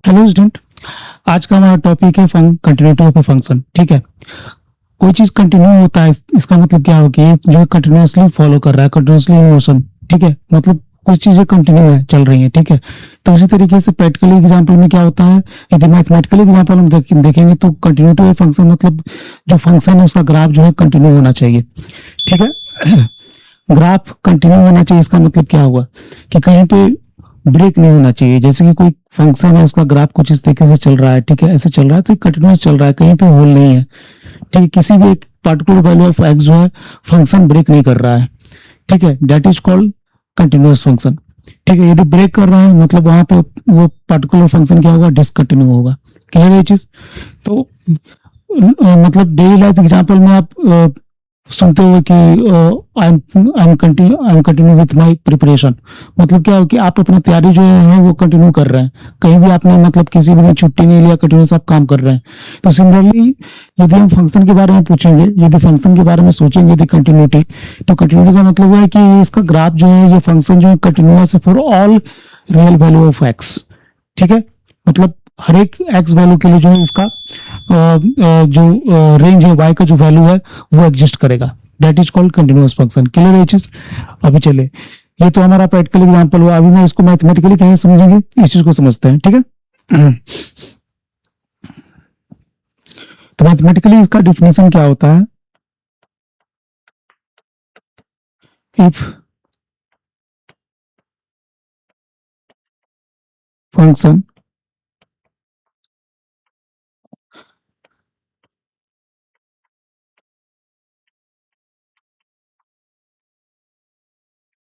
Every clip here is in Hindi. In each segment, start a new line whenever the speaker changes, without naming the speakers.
Hello student. आज का हमारा टॉपिक है कंटिन्यूटी ऑफ ए फंक्शन। ठीक है, कोई चीज कंटिन्यू होता है इसका मतलब क्या हो कि जो कंटिन्यूअसली फॉलो कर रहा है, कंटिन्यूअसली इन मोशन। ठीक है, मतलब कुछ चीजें कंटिन्यू है, चल रही हैं। ठीक है, तो उसी तरीके से प्रैक्टिकली एग्जांपल में क्या होता है, यदि मैथमेटिकल एग्जांपल हम देखेंगे तो कंटिन्यूटी ऑफ फंक्शन मतलब जो फंक्शन है उसका ग्राफ जो है कंटिन्यू होना चाहिए। ठीक है, ग्राफ कंटिन्यू होना चाहिए, इसका मतलब क्या हुआ कि कहीं पे ब्रेक नहीं होना चाहिए। जैसे कि कोई फंक्शन है, उसका ग्राफ कुछ इस तरीके से चल रहा है, ठीक है, ऐसे चल रहा है तो कंटिन्यूस चल रहा है, कहीं पे होल नहीं है। ठीक है, किसी भी एक पार्टिकुलर वैल्यू ऑफ एक्स जो है फंक्शन ब्रेक नहीं कर रहा है। ठीक है, that is called continuous function. ठीक है, यदि ब्रेक कर रहा है मतलब वहां पे वो पार्टिकुलर फंक्शन क्या होगा, डिसकंटिन्यू होगा। क्लियर है ये चीज? तो मतलब डेली लाइफ एग्जांपल में आप सुनते हुए कि I am continue with my preparation, मतलब क्या हो कि आप अपनी तैयारी जो है वो कंटिन्यू कर रहे हैं, कहीं भी आपने मतलब किसी भी दिन छुट्टी नहीं लिया, कंटिन्यूस आप काम कर रहे हैं। तो सिमिलरली यदि हम फंक्शन के बारे में पूछेंगे, यदि फंक्शन के बारे में सोचेंगे, यदि कंटिन्यूटी, तो कंटिन्यूटी का मतलब है कि इसका ग्राफ जो है, ये फंक्शन जो है कंटिन्यूअस है for all real value of x. ठीक है, मतलब हर एक एक्स वैल्यू के लिए जो है इसका जो रेंज है, वाई का जो वैल्यू है वो एग्जिस्ट करेगा। That is called continuous function. Clear है चीज? अभी चले, ये तो हमारा प्रैक्टिकल एग्जांपल हुआ, अभी मैं इसको मैथमेटिकली कैसे समझेंगे इस चीज को समझते हैं। ठीक है, तो मैथमेटिकली इसका डिफिनेशन क्या होता है? If function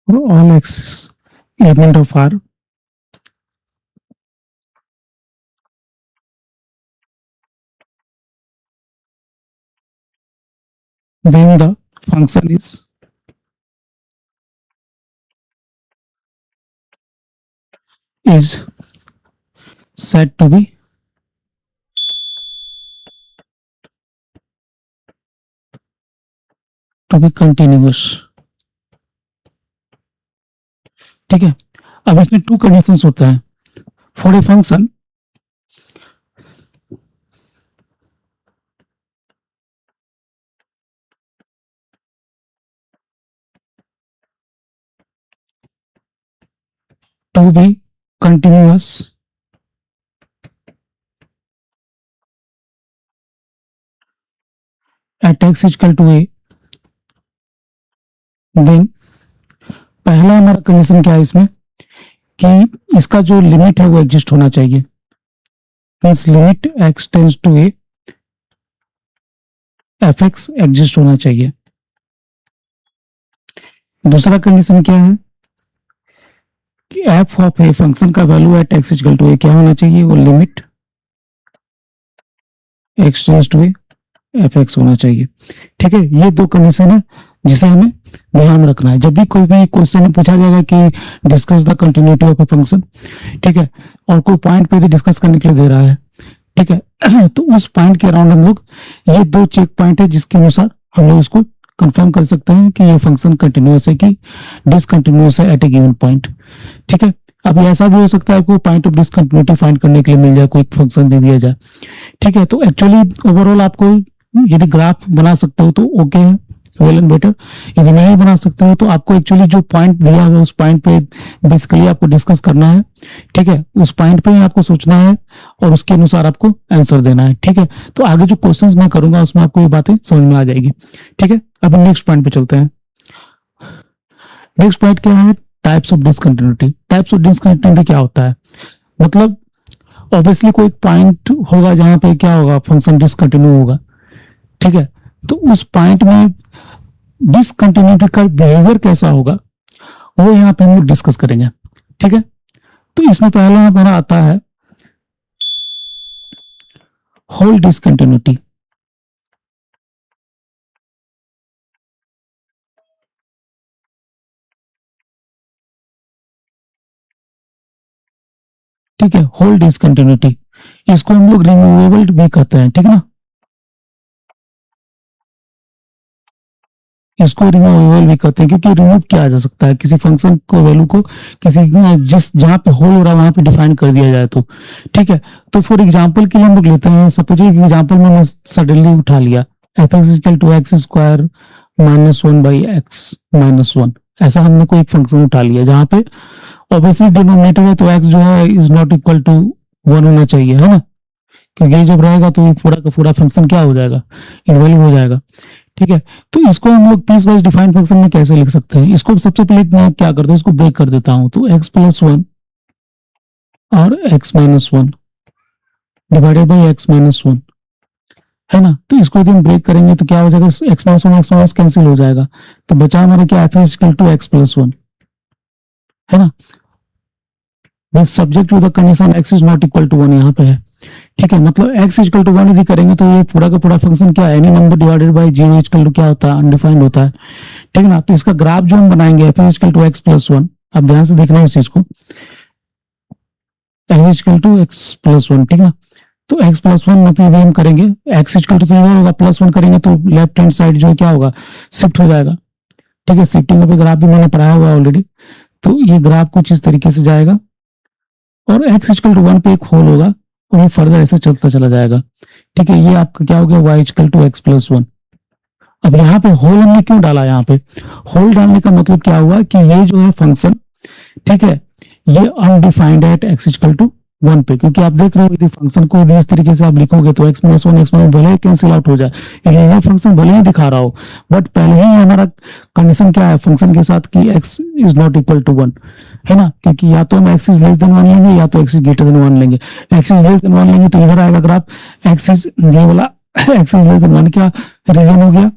all x element of R, then the function is said to be continuous। ठीक है, अब इसमें टू कंडीशंस होता है for a function to be continuous at x is equal to a, then पहला हमारा कंडीशन क्या है इसमें कि इसका जो लिमिट है वो एग्जिस्ट होना चाहिए, means limit x tends to a f x exist होना चाहिए। दूसरा कंडीशन क्या है कि एफ ऑफ ए फंक्शन का value at x equal to a क्या होना चाहिए, वो limit x tends to a f x होना चाहिए। ठीक है, ये दो कंडीशन है जिसे हमें ध्यान में रखना है जब भी कोई भी क्वेश्चन में पूछा जाएगा कि discuss the continuity of a function. ठीक है, और कोई पॉइंट पे भी डिस्कस करने के लिए दे रहा है। ठीक है, तो उस पॉइंट के अराउंड हम लोग ये दो चेक पॉइंट है जिसके अनुसार हम लोग इसको कंफर्म कर सकते हैं कि ये फंक्शन कंटिन्यूअस है कि डिसकंटिन्यूअस है एट ए गिवन पॉइंट। ठीक है, अब ऐसा भी हो सकता है कि पॉइंट ऑफ डिसकंटिन्यूटी फाइंड करने के लिए मिल जाए, कोई फंक्शन दे दिया जाए। ठीक है, तो एक्चुअली ओवरऑल आपको यदि ग्राफ बना सकते हो तो ओके है, वेल एंड बेटर। यदि नहीं बना सकते हो तो आपको एक्चुअली जो पॉइंट दिया है उस पॉइंट पे बेसिकली आपको डिस्कस करना है। ठीक है, उस पॉइंट पे ही आपको सोचना है और उसके अनुसार आपको आंसर देना है। ठीक है, तो आगे जो क्वेश्चंस मैं करूंगा उसमें आपको ये बातें समझ में आ जाएगी। ठीक है, अब नेक्स्ट पॉइंट पे चलते हैं। नेक्स्ट पॉइंट क्या है? Types of discontinuity. Types of discontinuity क्या होता है? मतलब ऑब्वियसली कोई पॉइंट होगा जहां पे क्या होगा, फंक्शन डिसकंटिन्यू होगा। ठीक है, तो उस पॉइंट में डिसकंटिन्यूटी का बिहेवियर कैसा होगा वो यहाँ पे हम लोग डिस्कस करेंगे। ठीक है, तो इसमें पहला हमारा आता है होल डिसकंटिन्यूटी। ठीक है, होल डिसकंटिन्यूटी, इसको हम लोग रिमूवेबल भी कहते हैं। ठीक है ना, इसको रिमूवेबल भी कहते हैं, क्योंकि रिमूव किया जा सकता है किसी फंक्शन को, वैल्यू को किसी जिस जहां पे होल हो रहा है वहां पे डिफाइन कर दिया जाए तो। ठीक है, तो फॉर एग्जांपल के लिए हम लोग लेते हैं, सपोज एग्जांपल मैंने सडनली उठा लिया f x equal to x square minus one by x minus one, ऐसा हमने कोई एक फंक्शन उठा लिया जहां पे ऑब्वियसली डिनोमिनेटर है तो एक्स जो है is not equal to one होना चाहिए, है ना, क्योंकि ये जब रहेगा तो ये पूरा का पूरा फंक्शन क्या हो जाएगा, इनवैलिड हो जाएगा। ठीक है, तो इसको हम लोग पीस वाइज डिफाइंड फंक्शन में कैसे लिख सकते हैं, इसको सबसे पहले मैं क्या करता हूँ, इसको ब्रेक कर देता हूँ, तो एक्स प्लस वन और x minus one divided by x minus one, है ना, तो इसको यदि हम ब्रेक करेंगे तो क्या हो जाएगा, एक्स माइनस कैंसिल हो जाएगा, तो बचा हमारा क्या, f is equal to x plus one, है ना, बस subject to the condition x is not equal to one यहाँ पे है। ठीक है, मतलब एक्स इक्वल टू वन यदि करेंगे तो ये पूरा का पूरा फंक्शन क्या है, any number divided by zero equal to क्या होता है, अनडिफाइंड होता है। ठीक है ना, तो इसका ग्राफ जो हम बनाएंगे f equal to x plus one, अब ध्यान से देखना है इस चीज को, x equal to x plus one, ठीक है, तो एक्स प्लस वन मतलब यदि हम करेंगे एक्स इक्वल टू इधर होगा, प्लस वन करेंगे तो लेफ्ट हैंड साइड जो है क्या होगा, शिफ्ट हो जाएगा। ठीक है, शिफ्टिंग पे ग्राफ भी मैंने पढ़ाया हुआ ऑलरेडी, तो ये ग्राफ कुछ इस तरीके से जाएगा और एक्स इक्वल टू वन पे एक होल होगा और ये फर्दर ऐसे चलता चला जाएगा। ठीक है, ये आपका क्या हो गया, y equal to x plus one. अब यहाँ पे होल हमने क्यों डाला, यहाँ पे होल डालने का मतलब क्या हुआ कि ये जो है फंक्शन, ठीक है, ये अनडिफाइंड है at x equal to one पे, क्योंकि आप देख रहे हो यदि फंक्शन को इस तरीके से आप लिखोगे तो एक्स माइनस वन भले ही कैंसिल आउट हो जाए, ये फंक्शन भले ही दिखा रहा हो, बट पहले ही हमारा कंडीशन क्या है फंक्शन के साथ कि x is not equal to one, है ना, क्योंकि या तो हम x is less than one लेंगे या तो x is greater than one लेंगे। X is less than one लेंगे तो इधर आएगा ग्राफ एक्स इज, ये वाला x is less than one क्या रीजन हो गया,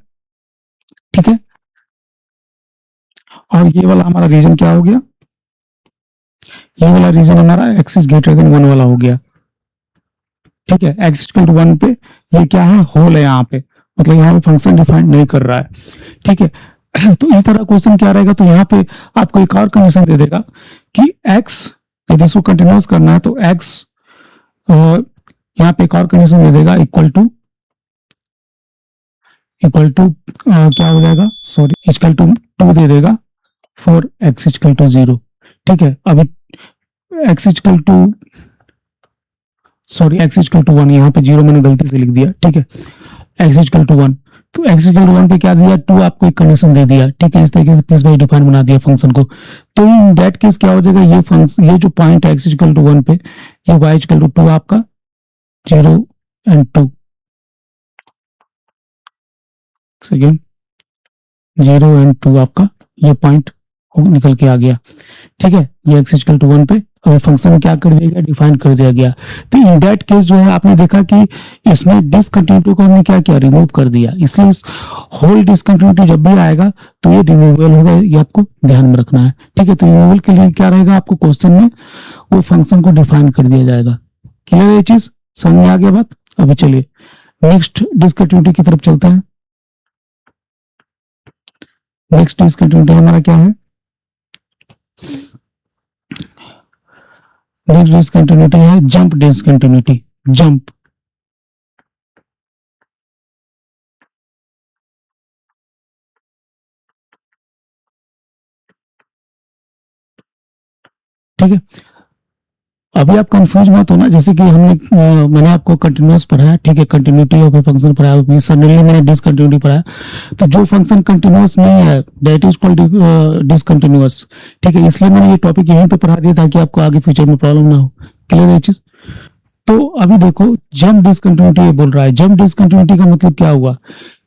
ठीक है, और ये वाला हमारा रीजन क्या हो गया, ये वाला रीजन हमारा x is greater than one वाला हो गया। ठीक है, एक्स इक्वल टू वन पे ये क्या है, होल है यहाँ पे, मतलब यहाँ पे फंक्शन डिफाइंड नहीं कर रहा है। ठीक है, तो इस तरह क्वेश्चन क्या रहेगा, तो यहाँ पे आपको एक और कंडीशन दे देगा कि एक्स, यदि इसको कंटिन्यूस करना है तो एक्स, यहाँ पे एक और कंडीशन दे देगा इक्वल टू क्या हो जाएगा, सॉरी इक्वल टू टू दे देगा for x equal to zero. ठीक है, अभी x equal to, sorry x equal to one, यहाँ पे जीरो मैंने गलती से लिख दिया। ठीक है, एक्स इक्वल टू वन, तो एक्स इक्वल टू वन पे क्या दिया, टू आपको एक कंडीशन दे दिया। ठीक है, इस तरीके से पीस बाय डिफाइन बना दिया फंक्शन को। तो इन दैट केस क्या हो जाएगा, ये फंक्शन, ये जो पॉइंट है एक्स इक्वल टू वन पे, ये वाई इक्वल टू टू आपका zero and two, second zero and two आपका ये पॉइंट निकल के आ गया। ठीक है, ये एक्स इक्वल टू वन पे हमें फंक्शन क्या कर दिया गया, डिफाइन कर दिया गया। तो इन दैट केस जो है आपने देखा कि इसमें डिसकंटिन्यूटी को हमने क्या किया, रिमूव कर दिया, इसलिए इस होल डिसकंटिन्यूटी जब भी आएगा तो ये रिमूवेबल होगा, ये आपको ध्यान में रखना है। ठीक है, तो रिमूवल के लिए क्या रहेगा, आपको क्वेश्चन में वो फंक्शन को डिफाइन कर दिया जाएगा। क्लियर है ये चीज, समझ में आ गया बात। अभी चलिए नेक्स्ट डिसकंटिन्यूटी की तरफ चलते हैं। नेक्स्ट डिसकंटिन्यूटी हमारा क्या है, नेक्स्ट डिसकंटिन्यूटी है जंप डिसकंटिन्यूटी, जंप। ठीक है, अभी आप कंफ्यूज मत होना, जैसे कि मैंने आपको कंटिन्यूअस पढ़ाया, ठीक है, कंटिन्यूटी ऑफ ए फंक्शन पढ़ाया, सडनली मैंने डिसकंटिन्यूटी पढ़ाया। तो जो फंक्शन कंटिन्यूअस नहीं है दैट इज कॉल्ड डिसकंटिन्यूअस। ठीक है, इसलिए मैंने ये टॉपिक यहीं पे पढ़ा दिया ताकि आपको आगे फ्यूचर में प्रॉब्लम ना हो। क्लियर है चीज। तो अभी देखो जंप डिसकंटिन्यूटी ये बोल रहा है, जंप डिसकंटिन्यूटी का मतलब क्या हुआ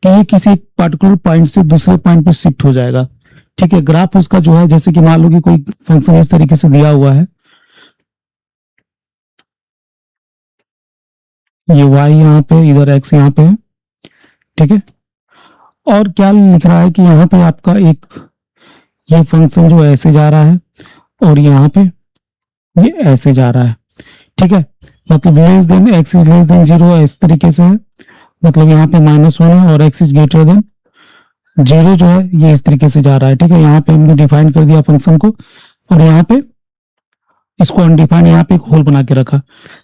कि ये किसी एक पर्टिकुलर पॉइंट से दूसरे पॉइंट पे शिफ्ट हो जाएगा। ठीक है, ग्राफ उसका जो है, जैसे कि मान लो कि कोई फंक्शन इस तरीके से दिया हुआ है, ये y यहाँ पे, इधर x यहाँ पे है। ठीक है, और क्या लिख रहा है कि यहाँ पे आपका एक ये फंक्शन जो ऐसे जा रहा है और यहाँ पे ये ऐसे जा रहा है। ठीक है, मतलब less than x is less than zero इस तरीके से है, मतलब यहाँ पे माइनस वन है और x is greater than zero जो है ये इस तरीके से जा रहा है। ठीक है, यहाँ पे हमने डिफाइन कर दिया फंक्शन को और यहाँ पे इसको अनडिफाइंड यहाँ पे एक होल बना के रखा।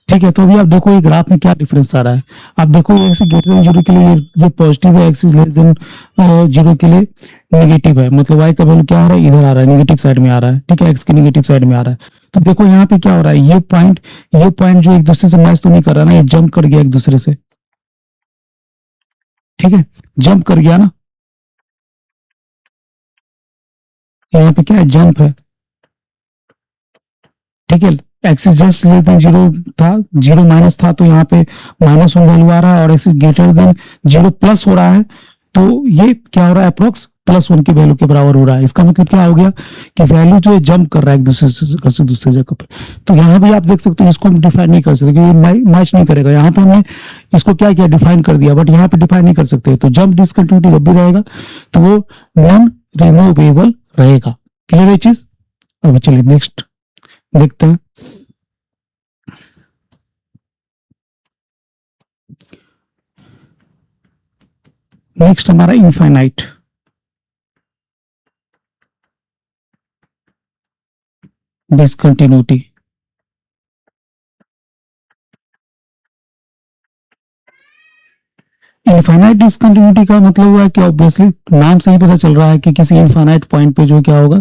ठीक है, तो अभी आप देखो ये ग्राफ में क्या डिफरेंस आ रहा है। आप देखो एक्स ग्रेटर देन जीरो के लिए ये पॉजिटिव है, x is less than zero के लिए नेगेटिव है, मतलब वाई का वैल्यू क्या आ रहा है, इधर आ रहा है, नेगेटिव साइड में आ रहा है। ठीक है, एक्स के नेगेटिव साइड में आ रहा है। तो देखो यहाँ पे क्या हो रहा है, ये पॉइंट जो एक दूसरे से मैच तो नहीं कर रहा ना, ये जंप कर गया एक दूसरे से। ठीक है, जंप कर गया ना, यहाँ पे क्या है, जंप है। ठीक है, x is just less than zero था, जीरो माइनस था, तो यहाँ पे माइनस वन वैल्यू आ रहा है, और x is greater than zero plus हो रहा है, तो ये क्या हो रहा है, अप्रोक्स प्लस वन की वैल्यू के बराबर हो रहा है। इसका मतलब क्या हो गया कि वैल्यू जो है जंप कर रहा है एक दूसरे से दूसरे जगह पे। तो यहाँ भी आप देख सकते हो, इसको हम डिफाइन नहीं कर सकते क्योंकि ये मैच नहीं करेगा। यहाँ पे हमने इसको क्या किया, डिफाइन कर दिया, बट यहाँ पे डिफाइन नहीं कर सकते। तो जंप डिसकंटिन्यूटी जब भी रहेगा तो वो नॉन रिमूवेबल रहेगा। क्लियर है चीज। अब चलिए नेक्स्ट देखते हैं। नेक्स्ट हमारा इनफाइनाइट। डिसकंटिन्यूटी। इनफाइनाइट डिसकंटिन्यूटी का मतलब हुआ कि ऑब्वियसली नाम से ही पता चल रहा है कि किसी इनफाइनाइट पॉइंट पे जो क्या होगा,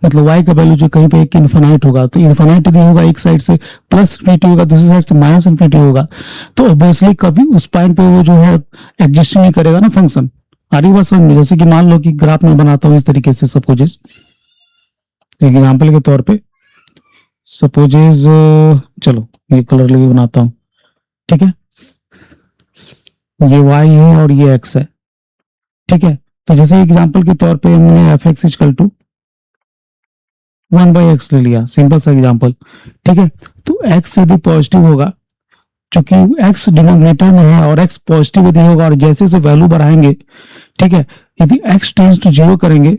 मतलब y का वैल्यू जो कहीं पे एक इनफाइनाइट होगा। तो इनफाइनाइट यदि होगा एक साइड से प्लस इन्फिनिटी होगा, दूसरी साइड से माइनस इन्फिनिटी होगा, तो ऑब्वियसली कभी उस पॉइंट पे वो जो है एग्जिस्ट नहीं करेगा ना फंक्शन। आ रही बात समझ में। जैसे कि मान लो कि ग्राफ में बनाता हूँ इस तरीके से, सपोजेस एग्जाम्पल के तौर पे, सपोजेज चलो ये कलर लेके बनाता हूँ। ठीक है, ये y है और ये x है। ठीक है, तो जैसे एग्जांपल के तौर पे हमने F x equal to 1/x ले लिया, सिंपल सा एग्जांपल। ठीक है, तो x यदि पॉजिटिव होगा, चूंकि x डिनोमिनेटर में है और x पॉजिटिव यदि होगा, और जैसे जैसे वैल्यू बढ़ाएंगे, ठीक है, यदि x टेंड्स टू जीरो करेंगे,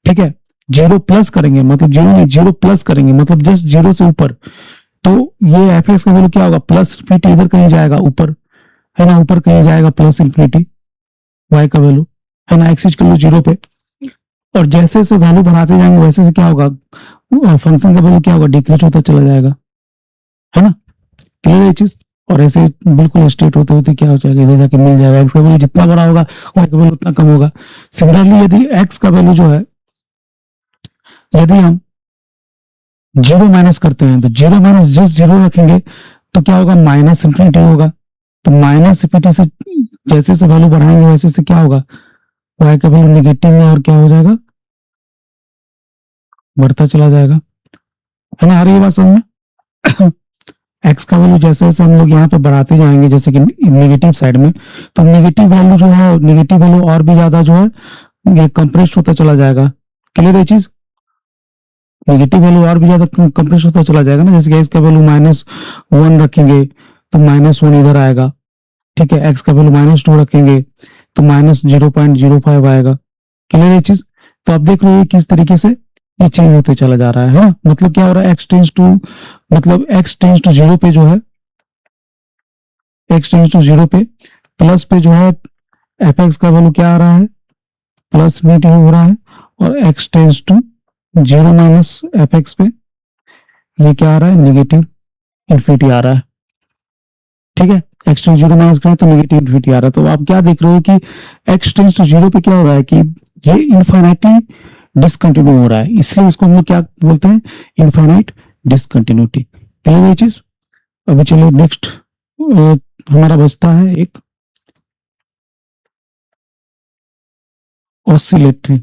ठीक है, जीरो प्लस करेंगे, मतलब जीरो नहीं, जीरो प्लस करेंगे, मतलब जस्ट जीरो से ऊपर, तो ये एफ एक्स का वैल्यू क्या होगा, प्लस इन्फिनिटी इधर कहीं जाएगा ऊपर, है ना, ऊपर कहीं जाएगा प्लस इन्फिनिटी y का वैल्यू, है ना, एक्स इक्वल टू जीरो पे। और जैसे जैसे वैल्यू बढ़ाते जाएंगे वैसे से क्या होगा, फंक्शन का वैल्यू क्या होगा, डिक्रीज होता चला जाएगा, है ना। क्लियर है चीज। और ऐसे बिल्कुल स्ट्रेट होते होते क्या हो जाएगा, इधर जाके मिल जाएगा, एक्स का वैल्यू जितना बड़ा होगा y का वैल्यू उतना कम होगा। सिमिलरली यदि x का वैल्यू जो है, यदि हम जीरो माइनस करते हैं, तो जीरो माइनस जस्ट जीरो रखेंगे तो क्या होगा, माइनस इन्फिनिटी होगा। तो माइनस इन्फिनिटी से जैसे से वैल्यू बढ़ाएंगे वैसे से क्या होगा, y का वैल्यू निगेटिव में और क्या हो जाएगा, बढ़ता चला जाएगा, है ना। आ रही है बात समझ में। x का वैल्यू जैसे जैसे हम लोग यहाँ पे बढ़ाते जाएंगे, जैसे कि नेगेटिव साइड में, तो नेगेटिव वैल्यू जो है, नेगेटिव वैल्यू और भी ज्यादा जो है ये कंप्रेस होता चला जाएगा। क्लियर है चीज। नेगेटिव वैल्यू और भी ज्यादा कंप्रेस होता चला जाएगा ना। जैसे कि x का वैल्यू -1 रखेंगे तो -1 इधर आएगा। ठीक है, x का वैल्यू -2 रखेंगे तो -0.05 आएगा। क्लियर है चीज। तो आप देख रहे हो किस तरीके से ये चेंज होते चला जा रहा है ना? मतलब क्या हो रहा है, x टेंस टू, मतलब x टेंस टू जीरो पे जो है, x टेंस टू जीरो पे प्लस पे जो है एफ एक्स का वैल्यू क्या आ रहा है, प्लस मीट हो रहा है, और x tends to zero minus f x पे ये क्या आ रहा है, नेगेटिव इन्फिनिटी आ रहा है। ठीक है, x टेंस जीरो माइनस करें तो नेगेटिव इन्फिनिटी आ रहा है। तो आप क्या देख रहे हो कि x टेंस टू जीरो पे क्या हो रहा है कि ये इनफाइनाइटली डिसकंटिन्यू हो रहा है, इसलिए इसको हम लोग क्या बोलते हैं, इनफाइनाइट डिसकंटिन्यूटी। क्लियर है चीज। अभी चलिए नेक्स्ट हमारा बचता है एक ऑसिलेटरी।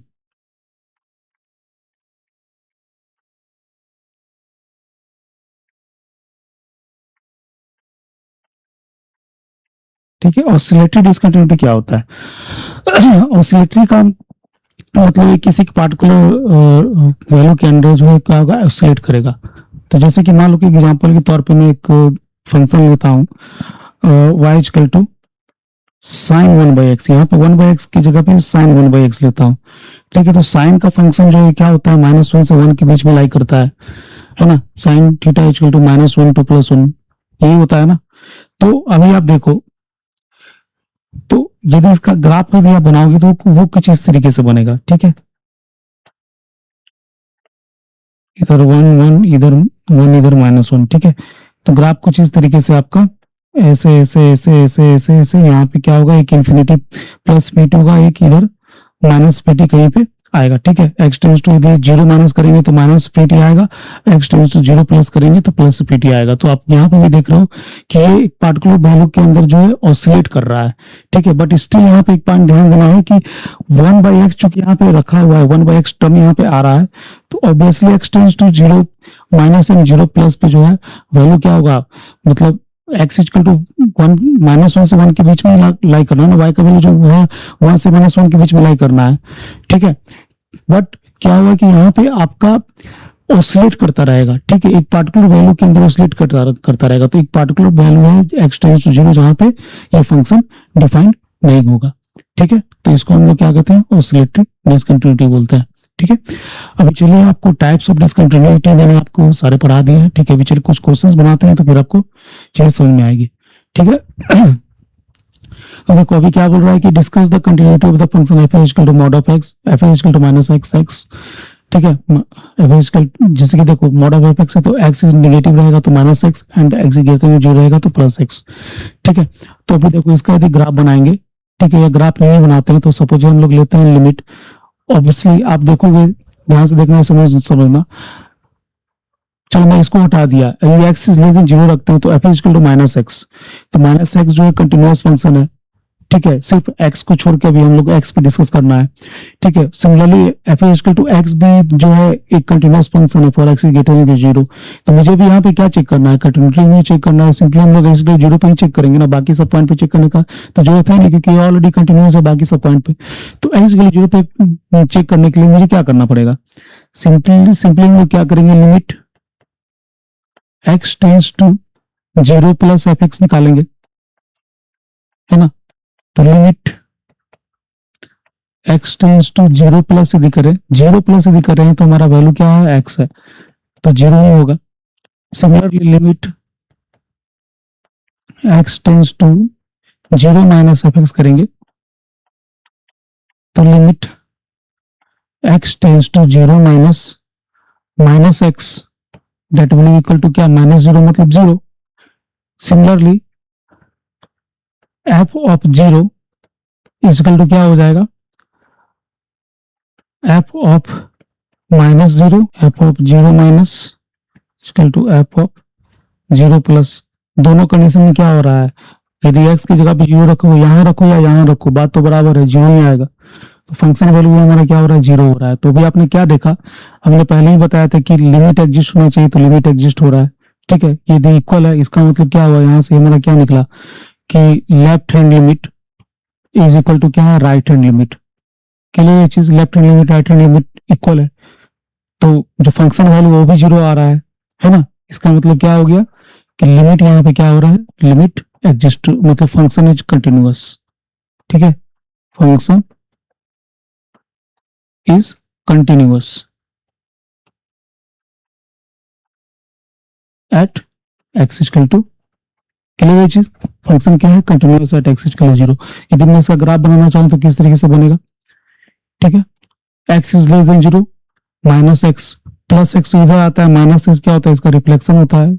ठीक है, ऑसिलेटरी डिसकंटिन्यूटी क्या होता है। ऑसिलेटरी का मतलब किसी पार्टिकुलर वैल्यू के अंडर जो है क्या होगा, ऑसिलेट करेगा। तो जैसे कि मान लो कि एग्जांपल के तौर पे मैं एक फंक्शन लेता हूँ y equal to sign 1/x, यहाँ पे 1/x की जगह पे साइन 1/x लेता हूँ। ठीक है, तो साइन का फंक्शन जो है क्या होता है, -1 से 1 के बीच में लाई करता है ना। Sine theta equal to -1 to +1 यही होता है ना। तो अभी आप देखो, तो यदि इसका ग्राफ यदि आप बनाओगे तो वो कुछ इस तरीके से बनेगा। ठीक है, इधर 1 1, इधर 1, इधर -1, ठीक है। तो ग्राफ कुछ इस तरीके से आपका ऐसे ऐसे ऐसे ऐसे ऐसे ऐसे यहाँ पे क्या होगा, एक इन्फिनिटी प्लस पीटी होगा, एक इधर माइनस पीटी कहीं पे आएगा, ठीक है। एक्स टेंस टू यदि जीरो माइनस करेंगे तो माइनस पीटी आएगा, x tends to zero plus करेंगे तो प्लस पीटी आएगा। तो आप यहाँ पे भी देख रहे हो कि ये एक पार्टिकुलर वैल्यू के अंदर जो है ऑसिलेट कर रहा है, ठीक है। बट स्टिल यहाँ पे एक पॉइंट ध्यान देना है कि 1/x चूंकि यहाँ पे रखा हुआ है, 1/x टर्म यहाँ पे आ रहा है, तो obviously x tends to zero minus and zero plus पे जो है वैल्यू क्या होगा, मतलब एक्स इक्वल टू वन, -1 से 1 के बीच में लाई करना है ना, वाई का वैल्यू जो है 1 से -1 के बीच में लाई करना है, ठीक है। बट क्या होगा कि यहाँ पे आपका ऑसिलेट करता रहेगा, ठीक है, एक पार्टिकुलर वैल्यू के अंदर ऑसिलेट करता रहेगा। तो एक पार्टिकुलर वैल्यू है एक्स टेंस टू जीरो जहाँ पे ये फंक्शन डिफाइंड नहीं होगा, ठीक है। तो इसको हम लोग क्या कहते हैं, ऑसिलेटरी डिसकंटिन्यूटी बोलते हैं, ठीक है। अभी चलिए आपको टाइप्स ऑफ डिसकंटिन्यूटी मैंने आपको सारे पढ़ा दिए हैं, ठीक है। अभी चलिए कुछ क्वेश्चंस बनाते हैं तो फिर आपको चीज समझ में आएगी, ठीक है। तो देखो अभी क्या बोल रहा है कि discuss the continuity of the function f equal to mod of x, f equal to minus x x, ठीक है। एफ इक्वल जैसे कि देखो मॉड ऑफ एफ एक्स है तो एक्स नेगेटिव रहेगा तो माइनस एक्स, एंड एक्स जो रहेगा तो प्लस एक्स, ठीक है। तो अभी देखो इसका यदि ग्राफ बनाएंगे, ठीक है, या ग्राफ नहीं बनाते हैं तो सपोज हम लोग लेते हैं लिमिट, ऑब्वियसली आप देखोगे ध्यान से देखना, समझना। चलो मैं इसको हटा दिया, ये x is less than zero रखते हैं तो f equal to minus x, तो माइनस एक्स जो है कंटिन्यूअस फंक्शन है, ठीक है। सिर्फ एक्स को छोड़ के अभी हम लोग एक्स पे डिस्कस करना है, ठीक है। Similarly f equal to x भी जो है एक कंटिन्यूअस फंक्शन है for x is greater than zero, तो मुझे भी यहाँ पे क्या चेक करना है, कंटिन्यूटी नहीं चेक करना है, सिंपली हम लोग एक्स जीरो पे ही चेक करेंगे ना, बाकी सब पॉइंट पे चेक करने का तो जरूरत है नहीं क्योंकि ऑलरेडी कंटिन्यूअस है बाकी सब पॉइंट पे। तो एक्स जीरो पे चेक करने के लिए मुझे क्या करना पड़ेगा, सिंपली हम लोग क्या करेंगे, limit x tends to zero plus f x निकालेंगे, है ना। तो limit x tends to zero plus यदि करें, जीरो प्लस यदि करें तो हमारा वैल्यू क्या है, एक्स है, तो जीरो ही होगा। Similarly limit x tends to zero minus f x करेंगे, तो limit x tends to zero minus minus x that will equal to क्या, माइनस जीरो मतलब जीरो। Similarly f of zero is equal to क्या हो जाएगा, f of minus zero, f of zero minus equal to f of zero plus. दोनों कंडीशन में क्या हो रहा है, यदि एक्स की जगह पे जीरो रखो, यहाँ रखो या यहाँ रखो, बात तो बराबर है, जीरो ही आएगा। तो फंक्शन वैल्यू हमारा क्या हो रहा है, जीरो हो रहा है। तो भी आपने क्या देखा, हमने पहले ही बताया था कि लिमिट एग्जिस्ट होना चाहिए, तो लिमिट एग्जिस्ट हो रहा है, ठीक है। यदि इक्वल है इसका मतलब क्या हुआ, यहाँ से हमारा क्या निकला कि left hand limit is equal to क्या है, राइट हैंड लिमिट। के लिए ये चीज left hand limit right hand limit equal है, तो जो फंक्शन वैल्यू वो भी जीरो आ रहा है ना। इसका मतलब क्या हो गया कि लिमिट यहाँ पे क्या हो रहा है, लिमिट एग्जिस्ट, मतलब फंक्शन इज कंटिन्यूअस, ठीक है। Function is continuous at x equal to, clear चीज, फंक्शन क्या है, continuous at x equal to zero. यदि मैं इसका ग्राफ बनाना चाहूँ तो किस तरीके से बनेगा, ठीक है। X is less than zero, minus x plus x इधर आता है, माइनस एक्स क्या होता है, इसका रिफ्लेक्शन होता है,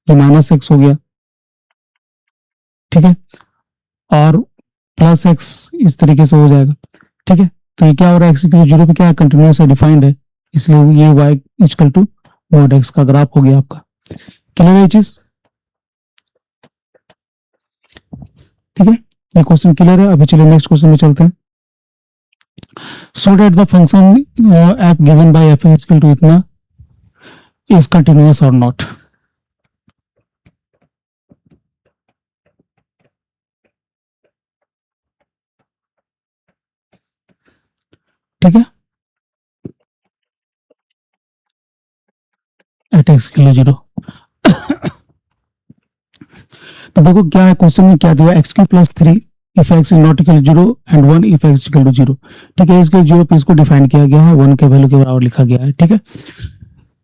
ये माइनस एक्स हो गया, ठीक है। और प्लस एक्स इस तरीके से हो जाएगा, ठीक है। तो ये क्या हो रहा है, एक्स इक्वल जीरो पे क्या है, कंटिन्यूअस है, डिफाइंड है, इसलिए ये y equal to mod x का ग्राफ हो गया आपका। क्लियर है ये चीज, ठीक है। ये क्वेश्चन क्लियर है। अभी चलिए नेक्स्ट क्वेश्चन में चलते हैं। So that the function f given by f equal to इतना इज कंटिन्यूअस और नॉट, ठीक है, at x equal to zero. तो देखो क्या है क्वेश्चन में, क्या दिया, x cube plus three if x is not equal to zero and one if x equal to zero, ठीक है। इसके जीरो पे इसको डिफाइन किया गया है, वन के वैल्यू के बराबर लिखा गया है, ठीक है।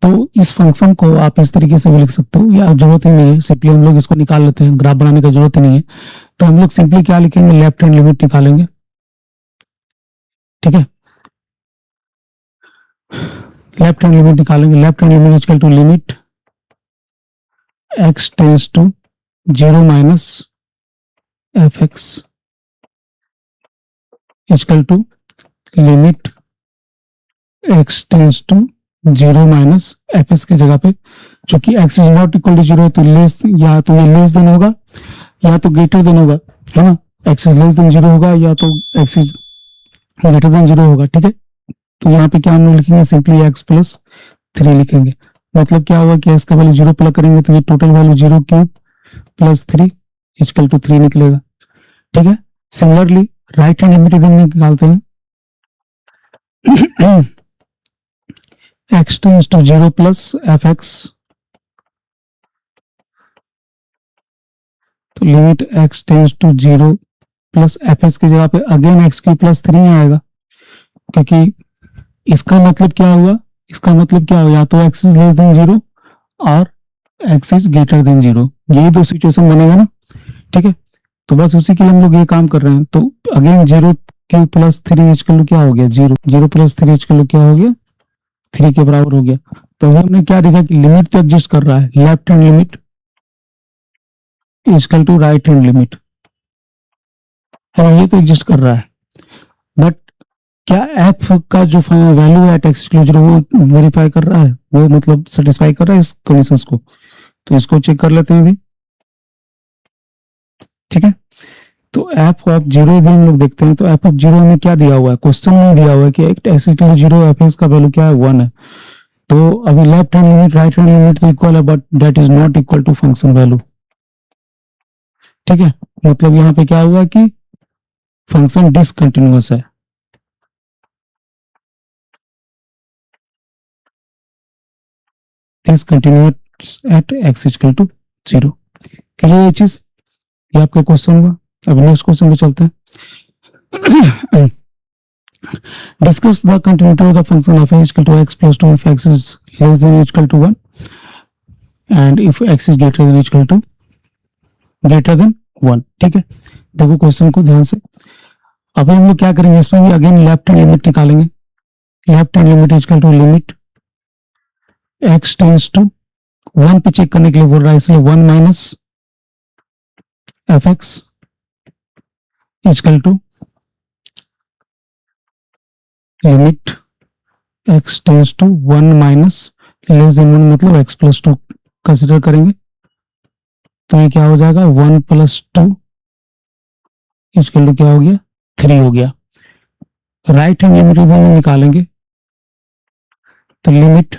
तो इस फंक्शन को आप इस तरीके से भी लिख सकते हो, या जरूरत ही नहीं है, सिंपली हम लोग इसको निकाल लेते हैं, ग्राफ बनाने की जरूरत ही नहीं है। तो हम लोग सिंपली क्या लिखेंगे, लेफ्ट हैंड लिमिट निकालेंगे, ठीक है। लेफ्ट हैंड लिमिट निकालेंगे, left hand limit equal to limit x tends to 0 minus f x equal to limit x tends to 0 minus f x की जगह पे, चूंकि x is not equal to 0 तो लेस, या तो ये लेस देन होगा या तो ग्रेटर देन होगा, है ना। x इज लेस देन 0 होगा या तो x इज ग्रेटर देन 0 होगा, ठीक है। तो यहाँ पे क्या हम लोग लिखेंगे, सिंपली x प्लस 3 लिखेंगे। मतलब क्या होगा कि x का वैल्यू 0 प्लग करेंगे तो ये total value 0 cube plus 3 equal to 3 निकलेगा, ठीक है। सिमिलरली राइट हैंड लिमिट इधर निकालते हैं x tends to 0 plus f x, तो limit x tends to 0 plus f x की जगह पे अगेन एक्स क्यूब प्लस 3 आएगा, क्योंकि इसका मतलब क्या हुआ, इसका मतलब क्या हुआ, या तो x इज लेस देन 0 और x इज ग्रेटर देन 0, यही दो सिचुएशन बनेगा ना, ठीक है। तो बस उसी के लिए हम लोग ये काम कर रहे हैं। तो again 0 cube plus 3 equal to क्या हो गया, 0, 0 प्लस 3 इक्वल टू क्या हो गया, 3 के बराबर हो गया। तो हमने क्या देखा कि लिमिट तो एग्जिस्ट कर रहा है, left hand limit equal to right hand limit, है ना, ये तो एग्जिस्ट कर रहा है। बट क्या एफ का जो वैल्यू है एक्स इक्वल टू 0 वो वेरीफाई कर रहा है, वो मतलब सेटिस्फाई कर रहा है इस कंडीशंस को, तो इसको चेक कर लेते हैं अभी, ठीक है। तो एफ ऑफ 0 यदि हम लोग देखते हैं तो एफ ऑफ 0 में क्या दिया हुआ है, क्वेश्चन में दिया हुआ है कि एक्स इक्वल टू 0 एफ का वैल्यू क्या है, 1 है। तो अभी left hand limit right hand limit तो इक्वल है, but that is not equal to function value, ठीक है। मतलब यहाँ पे क्या हुआ कि फंक्शन डिसकंटिन्यूअस है, discontinuous at x equal to 0। Clear ये चीज, ये आपका क्वेश्चन हुआ। अब नेक्स्ट क्वेश्चन पे चलते हैं। Discuss the continuity of the function f equal to x plus 2 if x is less than or equal to 1 and if x is greater than or equal to greater than 1, ठीक है। देखो क्वेश्चन को ध्यान से, अभी हम लोग क्या करेंगे, इसमें भी अगेन लेफ्ट हैंड लिमिट निकालेंगे। Left hand limit equal to limit x tends to 1 पे चेक करने के लिए बोल रहा है, इसलिए 1 minus f x equal to limit x tends to 1 minus less than 1, मतलब x प्लस 2 कंसिडर करेंगे, तो ये क्या हो जाएगा, 1 प्लस 2 इक्वल टू क्या हो गया, 3 हो गया। राइट हैंड लिमिट इधर में निकालेंगे, तो limit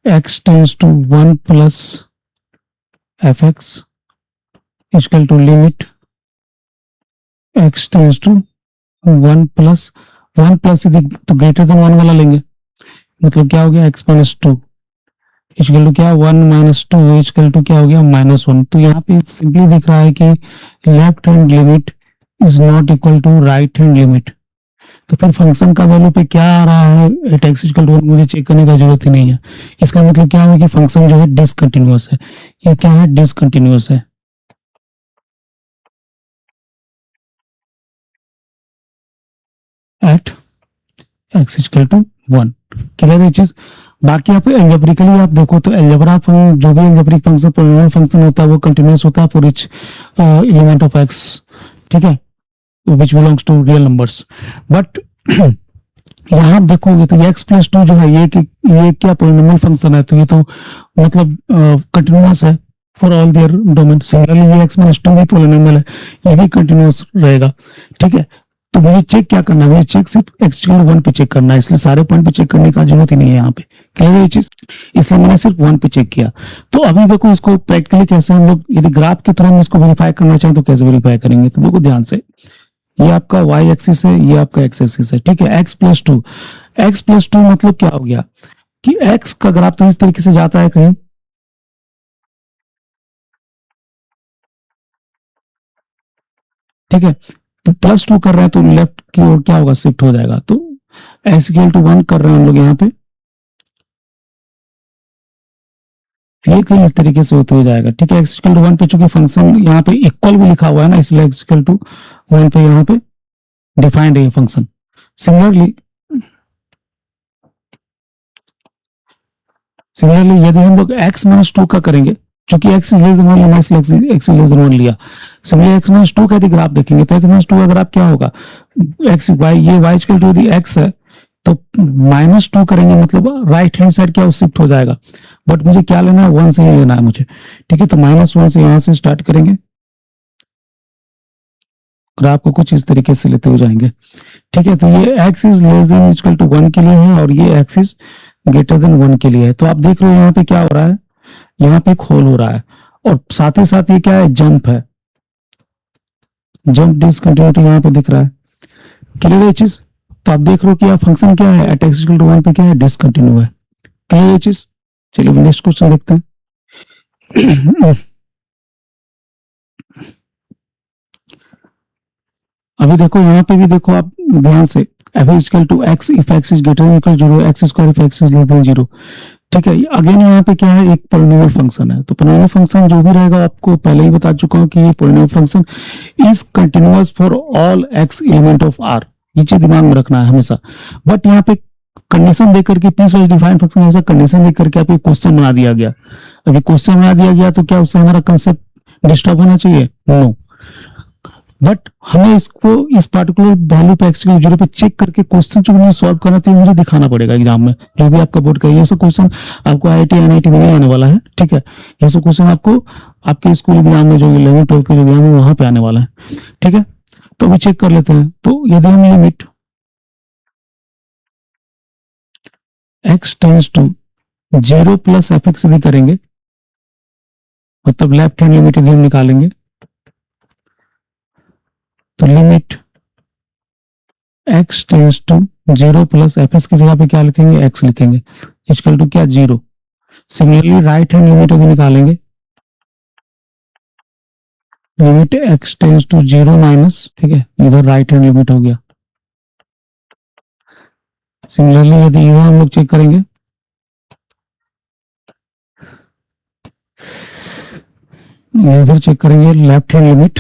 x tends to 1 plus f x equal to limit x tends to 1 plus तो ग्रेटर देन 1 वाला लेंगे, मतलब क्या हो गया, x माइनस 2 इक्वल टू क्या, 1 माइनस 2 इक्वल टू क्या हो गया, -1। तो यहाँ पे सिंपली दिख रहा है कि left hand limit is not equal to right hand limit. तो फिर फंक्शन का वैल्यू पे क्या आ रहा है, एट एक्स इक्वल टू 1, मुझे चेक करने का जरूरत ही नहीं है। इसका मतलब क्या है कि फंक्शन जो है डिसकंटिन्यूअस है। ये क्या है, डिसकंटिन्यूअस है। At x equal to 1, clear है चीज। बाकी आप एल्जेब्रिकली आप देखो तो एल्जेब्रा जो भी एल्जेब्रिक फंक्शन पॉलिनोमियल फंक्शन होता है वो कंटिन्यूअस होता है for each element of x, ठीक है, which belongs to real numbers. But यहाँ देखोगे तो x प्लस 2 जो है ये क्या पॉलिनोमियल फंक्शन है, तो ये तो मतलब कंटिन्यूअस है for all there domain. Similarly ये x माइनस 2 भी पॉलिनोमियल है, ये भी कंटिन्यूअस रहेगा, ठीक है। तो मुझे चेक क्या करना है, मुझे चेक सिर्फ x इक्वल टू 1 पे चेक करना है, इसलिए सारे पॉइंट पे चेक करने का जरूरत ही नहीं है यहाँ पे, क्लियर है ये चीज, इसलिए मैंने सिर्फ 1 पे चेक किया। तो अभी देखो इसको प्रैक्टिकली कैसे हम लोग यदि ग्राफ के थ्रू हम इसको वेरीफाई करना चाहें तो कैसे वेरीफाई करेंगे, तो देखो ध्यान से, ये आपका y एक्सिस है, ये आपका x एक्सिस है, ठीक है। x प्लस 2 मतलब क्या हो गया कि x का ग्राफ तो इस तरीके से जाता है कहीं, ठीक है, तो प्लस 2 कर रहे हैं तो लेफ्ट की ओर क्या होगा, शिफ्ट हो जाएगा। तो x इक्वल टू 1 कर रहे हैं हम लोग यहाँ पे, ये कहीं इस तरीके से होते हो जाएगा, ठीक है। x इक्वल टू 1 पे चूंकि फंक्शन यहाँ पे इक्वल भी लिखा हुआ है ना, इसलिए x इक्वल टू 1 पे यहाँ पे डिफाइंड है ये फंक्शन। सिमिलरली सिमिलरली यदि हम लोग x माइनस टू का करेंगे, चूंकि x इज लेस देन 1 लेना, इसलिए x इज लेस देन 1 लिया। सिमिलरली x माइनस टू का यदि ग्राफ देखेंगे तो x माइनस टू का ग्राफ क्या होगा, x y, ये y इक्वल टू यदि x है तो माइनस टू करेंगे मतलब राइट हैंड साइड क्या शिफ्ट हो जाएगा, बट मुझे क्या लेना है, 1 से ही लेना है मुझे। ठीक है, तो -1 से यहां से स्टार्ट करेंगे, ग्राफ को कुछ इस तरीके से लेते हुए जाएंगे। ठीक है, तो ये x is less than equal to 1 के लिए है और ये x इज ग्रेटर देन 1 के लिए है। तो आप देख रहे हो यहाँ पे क्या हो रहा है, यहाँ पे एक होल हो रहा है और साथ ही साथ ये क्या है, जंप है, जंप डिसकंटिन्यूटी यहाँ पे दिख रहा है। क्लियर है चीज? तो आप देख रहे हो कि यह फंक्शन क्या है, एट एक्स इक्वल टू 1 पे क्या है, डिसकंटिन्यू है। क्लियर है चीज? चलिए नेक्स्ट क्वेश्चन देखते हैं। अभी देखो यहाँ पे भी देखो आप ध्यान से, f is equal to x if x is greater than equal 0, x square if x is less than 0। ठीक है, अगेन यहाँ पे क्या है, एक पॉलिनोमियल फंक्शन है। तो पॉलिनोमियल फंक्शन जो भी रहेगा, आपको पहले ही बता चुका हूँ कि ये polynomial function is continuous for all x element of R. ये चीज दिमाग में रखना है हमेशा। बट यहाँ पे कंडीशन देकर के, पीस वाइज डिफाइंड फंक्शन ऐसा कंडीशन देकर के आप एक क्वेश्चन बना दिया गया। अभी क्वेश्चन बना दिया गया तो क्या उससे हमारा कंसेप्ट डिस्टर्ब होना चाहिए? नो। बट हमें इसको इस पार्टिकुलर वैल्यू पे एक्स इक्वल 0 पे चेक करके क्वेश्चन जो मुझे सॉल्व करना चाहिए, मुझे दिखाना पड़ेगा एग्जाम में, जो भी आपका बोर्ड का ये सब क्वेश्चन आपको आईआईटी एनआईटी में नहीं आने वाला है। ठीक है, ये सब क्वेश्चन आपको आपके स्कूल एग्जाम में जो 11 12 का जो एग्जाम है वहां पे आने वाला है। ठीक है, तो अभी चेक कर लेते हैं। तो यदि हम limit x tends to 0 plus f x यदि करेंगे, मतलब लेफ्ट हैंड लिमिट यदि हम निकालेंगे, तो limit x tends to 0 plus f x की जगह पे क्या लिखेंगे, x लिखेंगे, इक्वल टू क्या, 0। सिमिलरली राइट हैंड लिमिट यदि निकालेंगे, limit x tends to 0 minus, ठीक है, इधर राइट हैंड लिमिट हो गया। सिमिलरली यदि इधर हम लोग चेक करेंगे, इधर चेक करेंगे left hand limit,